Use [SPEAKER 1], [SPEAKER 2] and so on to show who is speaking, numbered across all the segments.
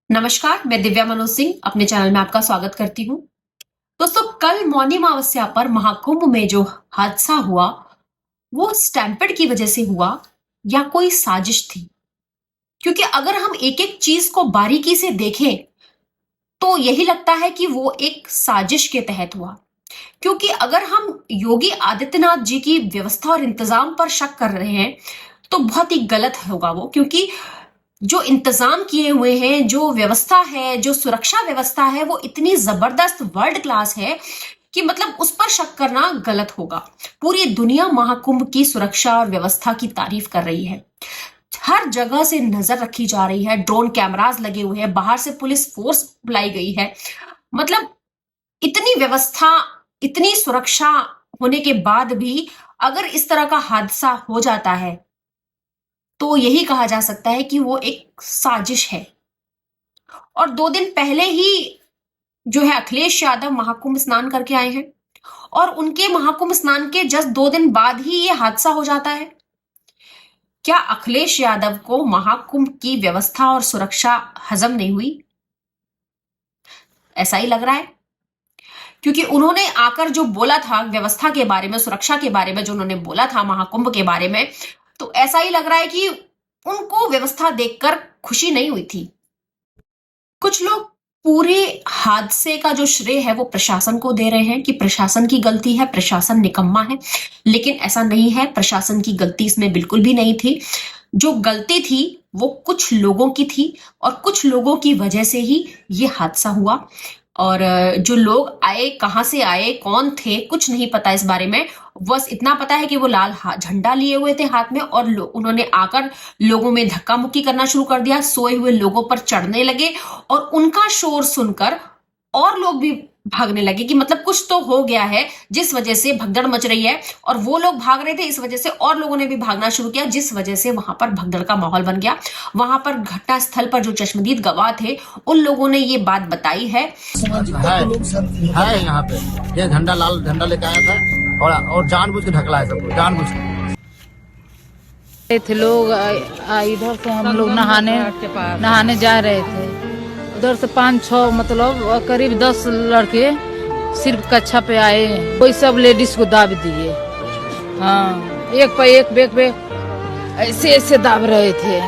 [SPEAKER 1] नमस्कार, मैं दिव्या मनोज सिंह अपने चैनल में आपका स्वागत करती हूँ। दोस्तों, कल मौनी अमावस्या पर महाकुंभ में जो हादसा हुआ, वो स्टैम्पेड की वजह से हुआ या कोई साजिश थी? क्योंकि अगर हम एक-एक चीज को बारीकी से देखें, तो यही लगता है कि वो एक साजिश के तहत हुआ। क्योंकि अगर हम योगी आदित्यनाथ जी की व्यवस्था और इंतजाम पर शक कर रहे हैं, तो बहुत ही गलत होगा वो, क्योंकि जो इंतजाम किए हुए हैं, जो व्यवस्था है, जो सुरक्षा व्यवस्था है, वो इतनी जबरदस्त वर्ल्ड क्लास है कि मतलब उस पर शक करना गलत होगा। पूरी दुनिया महाकुंभ की सुरक्षा और व्यवस्था की तारीफ कर रही है। हर जगह से नजर रखी जा रही है, ड्रोन कैमरास लगे हुए हैं, बाहर से पुलिस फोर्स बुलाई गई है। मतलब इतनी व्यवस्था, इतनी सुरक्षा होने के बाद भी अगर इस तरह का हादसा हो जाता है, तो यही कहा जा सकता है कि वो एक साजिश है। और 2 दिन पहले ही जो है अखिलेश यादव महाकुंभ स्नान करके आए हैं और उनके महाकुंभ स्नान के जस्ट 2 दिन बाद ही ये हादसा हो जाता है। क्या अखिलेश यादव को महाकुंभ की व्यवस्था और सुरक्षा हजम नहीं हुई? ऐसा ही लग रहा है, क्योंकि उन्होंने आकर जो बोला था व्यवस्था के बारे में, सुरक्षा के बारे में, जो उन्होंने बोला था महाकुंभ के बारे में, तो ऐसा ही लग रहा है कि उनको व्यवस्था देखकर खुशी नहीं हुई थी। कुछ लोग पूरे हादसे का जो श्रेय है वो प्रशासन को दे रहे हैं कि प्रशासन की गलती है, प्रशासन निकम्मा है। लेकिन ऐसा नहीं है, प्रशासन की गलती इसमें बिल्कुल भी नहीं थी। जो गलती थी वो कुछ लोगों की थी और कुछ लोगों की वजह से ही ये हादसा हुआ। और जो लोग आए, कहां से आए, कौन थे, कुछ नहीं पता इस बारे में। बस इतना पता है कि वो लाल झंडा लिए हुए थे हाथ में और उन्होंने आकर लोगों में धक्का मुक्की करना शुरू कर दिया, सोए हुए लोगों पर चढ़ने लगे और उनका शोर सुनकर और लोग भी भागने लगे कि मतलब कुछ तो हो गया है, जिस वजह से भगदड़ मच रही है। और वो लोग भाग रहे थे, इस वजह से और लोगों ने भी भागना शुरू किया, जिस वजह से वहां पर भगदड़ का माहौल बन गया। वहां पर घटना स्थल पर जो चश्मदीद गवाह थे, उन लोगों ने ये बात बताई है।
[SPEAKER 2] यहाँ पे ये झंडा, लाल झंडा लेके आया था और जानबूझ के ढकला है सबको, जानबूझ के।
[SPEAKER 3] थे लोग इधर से हम लोग नहाने जा रहे थे। उधर से 5-6 मतलब करीब 10 लड़के सिर्फ कच्छा पे आए, कोई सब लेडीज को दाब दिए। हाँ, एक पे एक बैग पे ऐसे ऐसे दाब रहे थे।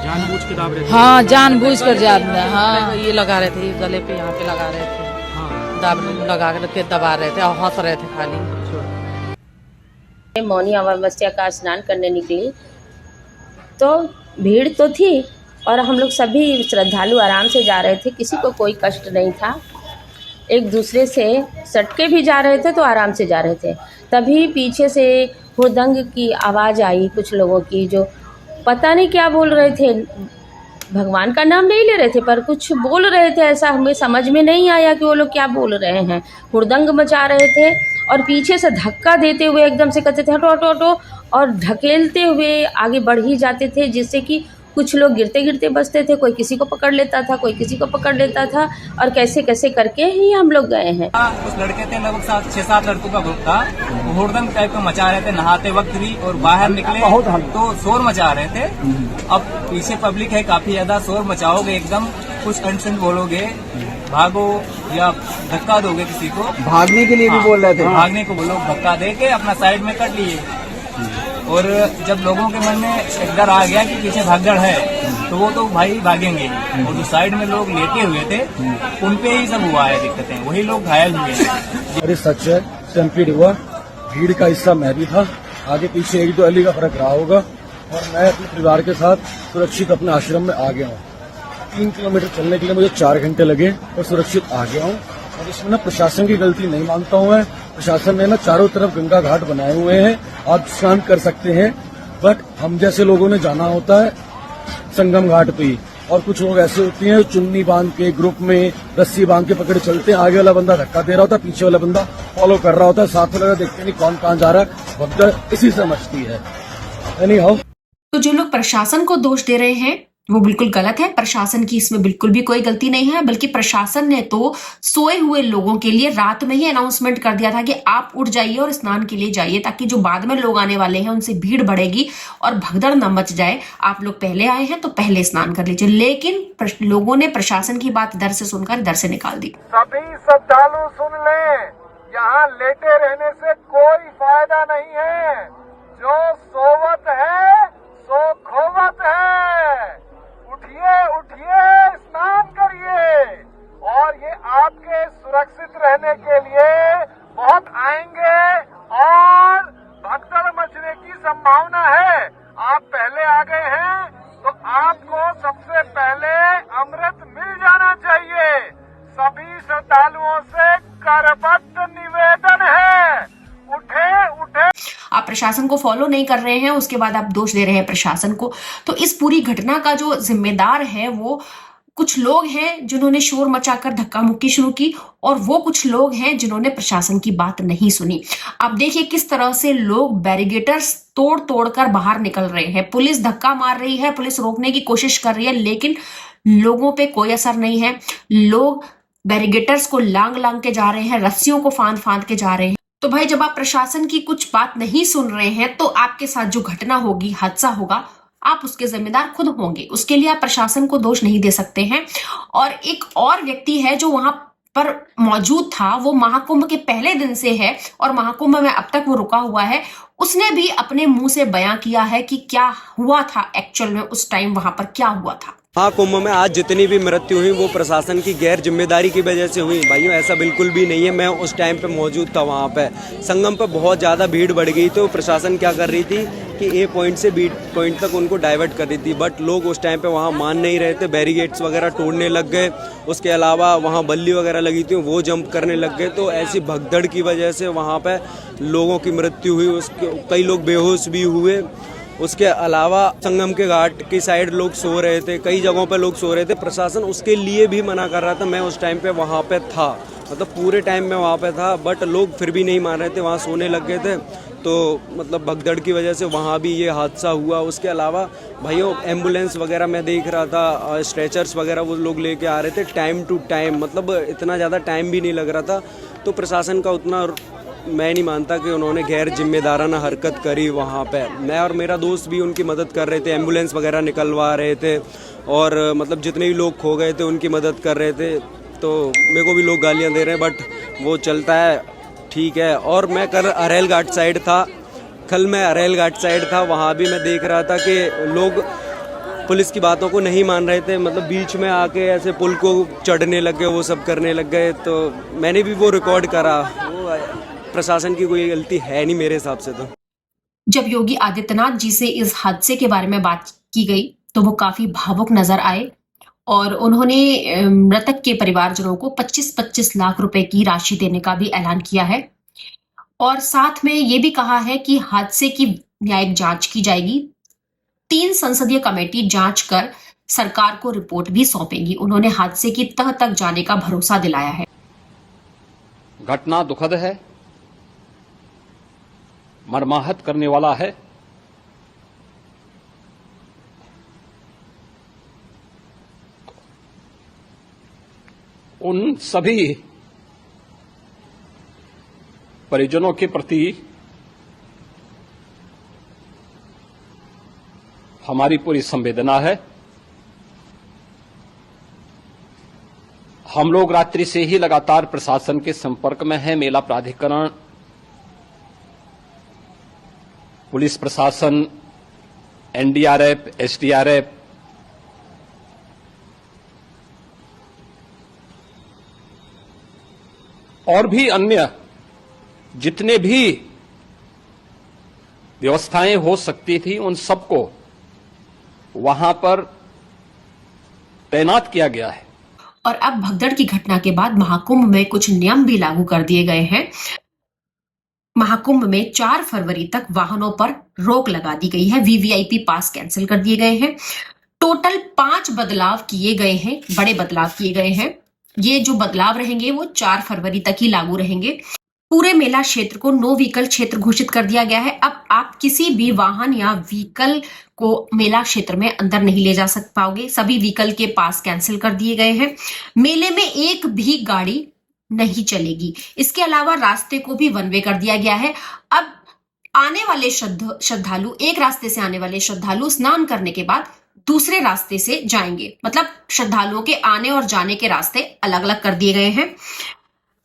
[SPEAKER 4] जानबूझ के दाब रहे थे?
[SPEAKER 3] हाँ, जानबूझ कर जाते हैं। हाँ,
[SPEAKER 5] ये लगा रहे थे, गले पे यहाँ पे लगा रहे थे।
[SPEAKER 4] हाँ।
[SPEAKER 5] दाब लगा के दबा रहे थे और हंस रहे थे खाली।
[SPEAKER 6] मौनी अमावस्या का स्नान करने निकली तो भीड़ तो थी और हम लोग सभी श्रद्धालु आराम से जा रहे थे, किसी को कोई कष्ट नहीं था। एक दूसरे से सटके भी जा रहे थे तो आराम से जा रहे थे। तभी पीछे से हुड़दंग की आवाज़ आई, कुछ लोगों की, जो पता नहीं क्या बोल रहे थे, भगवान का नाम नहीं ले रहे थे पर कुछ बोल रहे थे। ऐसा हमें समझ में नहीं आया कि वो लोग क्या बोल रहे हैं। हुड़दंग मचा रहे थे और पीछे से धक्का देते हुए एकदम से कहते थे हटो हटो हटो, और ढकेलते हुए आगे बढ़ ही जाते थे, जिससे कि कुछ लोग गिरते गिरते बचते थे, कोई किसी को पकड़ लेता था, कोई किसी को पकड़ लेता था, और कैसे कैसे करके ही हम लोग गए हैं।
[SPEAKER 7] कुछ लड़के थे, लगभग 6-7 लड़कों का ग्रुप था। वो हुड़दंग टाइप का मचा रहे थे नहाते वक्त भी, और बाहर निकले तो शोर मचा रहे थे। अब पीछे पब्लिक है काफी ज्यादा, शोर मचाओगे एकदम, कुछ अनशन बोलोगे, भागो या धक्का दोगे किसी को, भागने के लिए भी बोल रहे थे, भागने को बोलो, धक्का दे के अपना साइड में कर लिए। और जब लोगों के मन में एक डर आ गया कि पीछे भागदड़ है, तो वो तो भाई भागेंगे। और जो साइड में लोग लेटे हुए थे उनपे ही सब हुआ है दिक्कतें, वही लोग घायल हुए हैं।
[SPEAKER 8] अरे सच है, स्टैम्पेड हुआ, भीड़ का हिस्सा मैं भी था, आगे पीछे 1-2 अली का फर्क रहा होगा, और मैं अपने परिवार के साथ सुरक्षित अपने आश्रम में आ गया हूँ। 3 किलोमीटर चलने के लिए मुझे 4 घंटे लगे और सुरक्षित आ गया हूँ। और इसमें ना प्रशासन की गलती नहीं मानता हूँ मैं। प्रशासन ने ना चारों तरफ गंगा घाट बनाए हुए हैं, आप स्नान कर सकते हैं, बट हम जैसे लोगों ने जाना होता है संगम घाट पे ही। और कुछ लोग ऐसे होते हैं चुन्नी बांध के, ग्रुप में रस्सी बांध के पकड़े चलते हैं, आगे वाला बंदा धक्का दे रहा होता है, पीछे वाला बंदा फॉलो कर रहा होता है, साथ में लगा देखते नहीं कौन कहाँ जा रहा है। भगदड़ इसी से मचती है। एनीहाउ,
[SPEAKER 1] तो जो लोग प्रशासन को दोष दे रहे हैं, वो बिल्कुल गलत है। प्रशासन की इसमें बिल्कुल भी कोई गलती नहीं है, बल्कि प्रशासन ने तो सोए हुए लोगों के लिए रात में ही अनाउंसमेंट कर दिया था कि आप उठ जाइए और स्नान के लिए जाइए, ताकि जो बाद में लोग आने वाले हैं उनसे भीड़ बढ़ेगी और भगदड़ न मच जाए। आप लोग पहले आए हैं तो पहले स्नान कर लीजिए, लेकिन लोगों ने प्रशासन की बात इधर से सुनकर इधर से निकाल दी।
[SPEAKER 9] सभी श्रद्धालु सुन लें, यहाँ लेटे रहने से कोई फायदा नहीं है। जो सोवत है सो खोवत है। उठिए उठिए, स्नान करिए, और ये आपके सुरक्षित रहने के लिए बहुत आएंगे और भगदड़ मचने की संभावना है। आप पहले आ गए हैं तो आपको सबसे पहले अमृत मिल जाना चाहिए। सभी श्रद्धालुओं से करबद्ध निवेदन है, उठे उठे।
[SPEAKER 1] आप प्रशासन को फॉलो नहीं कर रहे हैं, उसके बाद आप दोष दे रहे हैं प्रशासन को। तो इस पूरी घटना का जो जिम्मेदार है वो कुछ लोग हैं जिन्होंने शोर मचाकर धक्का मुक्की शुरू की, और वो कुछ लोग हैं जिन्होंने प्रशासन की बात नहीं सुनी। आप देखिए किस तरह से लोग बैरिगेटर्स तोड़ तोड़ कर बाहर निकल रहे हैं। पुलिस धक्का मार रही है, पुलिस रोकने की कोशिश कर रही है, लेकिन लोगों पे कोई असर नहीं है। लोग बैरिगेटर्स को लांग लांग के जा रहे हैं, रस्सियों को फांद फांद के जा रहे हैं। तो भाई, जब आप प्रशासन की कुछ बात नहीं सुन रहे हैं तो आपके साथ जो घटना होगी, हादसा होगा, आप उसके जिम्मेदार खुद होंगे। उसके लिए आप प्रशासन को दोष नहीं दे सकते हैं। और एक और व्यक्ति है जो वहां पर मौजूद था, वो महाकुंभ के पहले दिन से है और महाकुंभ में अब तक वो रुका हुआ है। उसने भी अपने मुंह से बयां किया है कि क्या हुआ था एक्चुअल में, उस टाइम वहां पर क्या हुआ था।
[SPEAKER 10] महाकुंभ में आज जितनी भी मृत्यु हुई वो प्रशासन की गैर जिम्मेदारी की वजह से हुई। भाइयों, ऐसा बिल्कुल भी नहीं है। मैं उस टाइम पे मौजूद था वहाँ पे। संगम पे बहुत ज़्यादा भीड़ बढ़ गई, तो प्रशासन क्या कर रही थी कि ए पॉइंट से बी पॉइंट तक उनको डाइवर्ट कर रही थी, बट लोग उस टाइम पे वहाँ मान नहीं रहे थे। बैरिगेट्स वगैरह तोड़ने लग गए, उसके अलावा वहाँ बल्ली वगैरह लगी थी वो जंप करने लग गए। तो ऐसी भगदड़ की वजह से वहाँ पे लोगों की मृत्यु हुई, उसके कई लोग बेहोश भी हुए। उसके अलावा संगम के घाट की साइड लोग सो रहे थे, कई जगहों पे लोग सो रहे थे। प्रशासन उसके लिए भी मना कर रहा था। मैं उस टाइम पे वहाँ पे था, मतलब पूरे टाइम में वहाँ पे था, बट लोग फिर भी नहीं मान रहे थे, वहाँ सोने लग गए थे। तो मतलब भगदड़ की वजह से वहाँ भी ये हादसा हुआ। उसके अलावा भाइयों, एम्बुलेंस वगैरह मैं देख रहा था, स्ट्रेचर्स वगैरह वो लोग लेके आ रहे थे टाइम टू टाइम, मतलब इतना ज़्यादा टाइम भी नहीं लग रहा था। तो प्रशासन का उतना मैं नहीं मानता कि उन्होंने गैर जिम्मेदाराना हरकत करी वहाँ पे। मैं और मेरा दोस्त भी उनकी मदद कर रहे थे, एम्बुलेंस वगैरह निकलवा रहे थे, और मतलब जितने भी लोग खो गए थे उनकी मदद कर रहे थे। तो मेरे को भी लोग गालियाँ दे रहे हैं, बट वो चलता है, ठीक है। और मैं कल अरेल घाट साइड था, कल मैं अरेल घाट साइड था, वहाँ भी मैं देख रहा था कि लोग पुलिस की बातों को नहीं मान रहे थे, मतलब बीच में आके ऐसे पुल को चढ़ने लग गए, वो सब करने लग गए। तो मैंने भी वो रिकॉर्ड करा। वो प्रशासन की कोई गलती है नहीं मेरे हिसाब से। तो
[SPEAKER 1] जब योगी आदित्यनाथ जी से इस हादसे के बारे में बात की गई तो वो काफी भावुक नजर आए, और उन्होंने मृतक के परिवारजनों को 25-25 लाख रुपए की राशि देने का भी ऐलान किया है, और साथ में ये भी कहा है कि हादसे की न्यायिक जांच की जाएगी। 3 संसदीय कमेटी जांच कर सरकार को रिपोर्ट भी सौंपेगी। उन्होंने हादसे की तह तक जाने का भरोसा दिलाया है।
[SPEAKER 11] घटना दुखद है, मर्माहत करने वाला है। उन सभी परिजनों के प्रति हमारी पूरी संवेदना है। हम लोग रात्रि से ही लगातार प्रशासन के संपर्क में हैं। मेला प्राधिकरण, पुलिस प्रशासन, एनडीआरएफ, एसडीआरएफ, और भी अन्य जितने भी व्यवस्थाएं हो सकती थी उन सबको वहां पर तैनात किया गया है।
[SPEAKER 1] और अब भगदड़ की घटना के बाद महाकुंभ में कुछ नियम भी लागू कर दिए गए हैं। महाकुंभ में 4 फरवरी तक वाहनों पर रोक लगा दी गई है। वीवीआईपी पास कैंसिल कर दिए गए हैं। टोटल 5 बदलाव किए गए हैं, बड़े बदलाव किए गए हैं। ये जो बदलाव रहेंगे वो 4 फरवरी तक ही लागू रहेंगे। पूरे मेला क्षेत्र को नो व्हीकल क्षेत्र घोषित कर दिया गया है। अब आप किसी भी वाहन या व्हीकल को मेला क्षेत्र में अंदर नहीं ले जा पाओगे। सभी व्हीकल के पास कैंसिल कर दिए गए हैं। मेले में एक भी गाड़ी नहीं चलेगी। इसके अलावा रास्ते को भी वन वे कर दिया गया है। अब आने वाले श्रद्धालु, एक रास्ते से आने वाले श्रद्धालु स्नान करने के बाद दूसरे रास्ते से जाएंगे। मतलब श्रद्धालुओं के आने और जाने के रास्ते अलग अलग कर दिए गए हैं।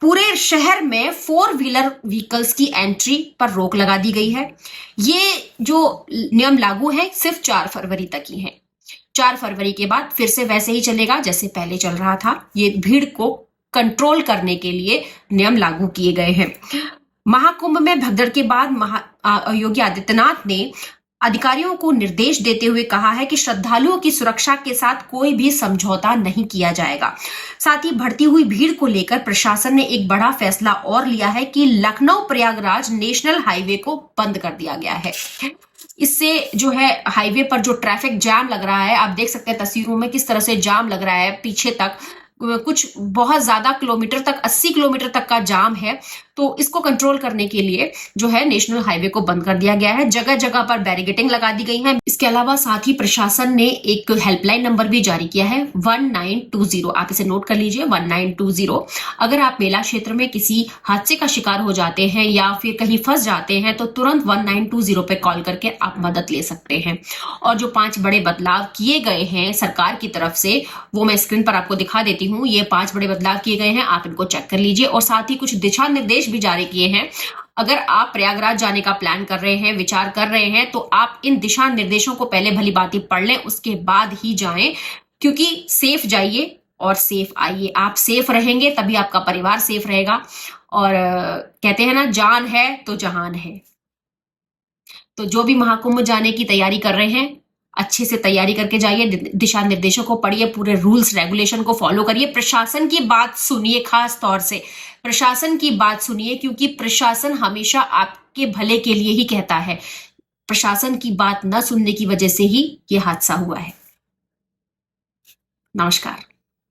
[SPEAKER 1] पूरे शहर में 4 व्हीलर व्हीकल्स की एंट्री पर रोक लगा दी गई है। ये जो नियम लागू है सिर्फ 4 फरवरी तक ही है। 4 फरवरी के बाद फिर से वैसे ही चलेगा जैसे पहले चल रहा था। ये भीड़ को कंट्रोल करने के लिए नियम लागू किए गए हैं। महाकुंभ में भगदड़ के बाद योगी आदित्यनाथ ने अधिकारियों को निर्देश देते हुए कहा है कि श्रद्धालुओं की सुरक्षा के साथ कोई भी समझौता नहीं किया जाएगा। साथ ही बढ़ती हुई भीड़ को लेकर प्रशासन ने एक बड़ा फैसला और लिया है कि लखनऊ प्रयागराज नेशनल हाईवे को बंद कर दिया गया है। इससे जो है हाईवे पर जो ट्रैफिक जाम लग रहा है, आप देख सकते हैं तस्वीरों में किस तरह से जाम लग रहा है। पीछे तक कुछ बहुत ज्यादा किलोमीटर तक, 80 किलोमीटर तक का जाम है। तो इसको कंट्रोल करने के लिए जो है नेशनल हाईवे को बंद कर दिया गया है। जगह जगह पर बैरिकेडिंग लगा दी गई है। इसके अलावा साथ ही प्रशासन ने एक हेल्पलाइन नंबर भी जारी किया है 1920। आप इसे नोट कर लीजिए 1920। अगर आप मेला क्षेत्र में किसी हादसे का शिकार हो जाते हैं या फिर कहीं फंस जाते हैं तो तुरंत 1920 पे कॉल करके आप मदद ले सकते हैं। और जो 5 बड़े बदलाव किए गए हैं सरकार की तरफ से वो मैं स्क्रीन पर आपको दिखा देती हूँ। ये 5 बड़े बदलाव किए गए हैं, आप इनको चेक कर लीजिए। और साथ ही कुछ दिशा निर्देश भी जारी किए हैं। अगर आप प्रयागराज जाने का प्लान कर रहे हैं, विचार कर रहे हैं, तो आप इन दिशा निर्देशों को पहले भली भांति पढ़ लें, उसके बाद ही जाएं। क्योंकि सेफ जाइए और सेफ आइए। आप सेफ रहेंगे तभी आपका परिवार सेफ रहेगा। और कहते हैं ना, जान है तो जहान है। तो जो भी महाकुंभ जाने की तैयारी कर रहे हैं, अच्छे से तैयारी करके जाइए। दिशा निर्देशों को पढ़िए, पूरे रूल्स रेगुलेशन को फॉलो करिए। प्रशासन की बात सुनिए, खास तौर से प्रशासन की बात सुनिए, क्योंकि प्रशासन हमेशा आपके भले के लिए ही कहता है। प्रशासन की बात न सुनने की वजह से ही ये हादसा हुआ है। नमस्कार।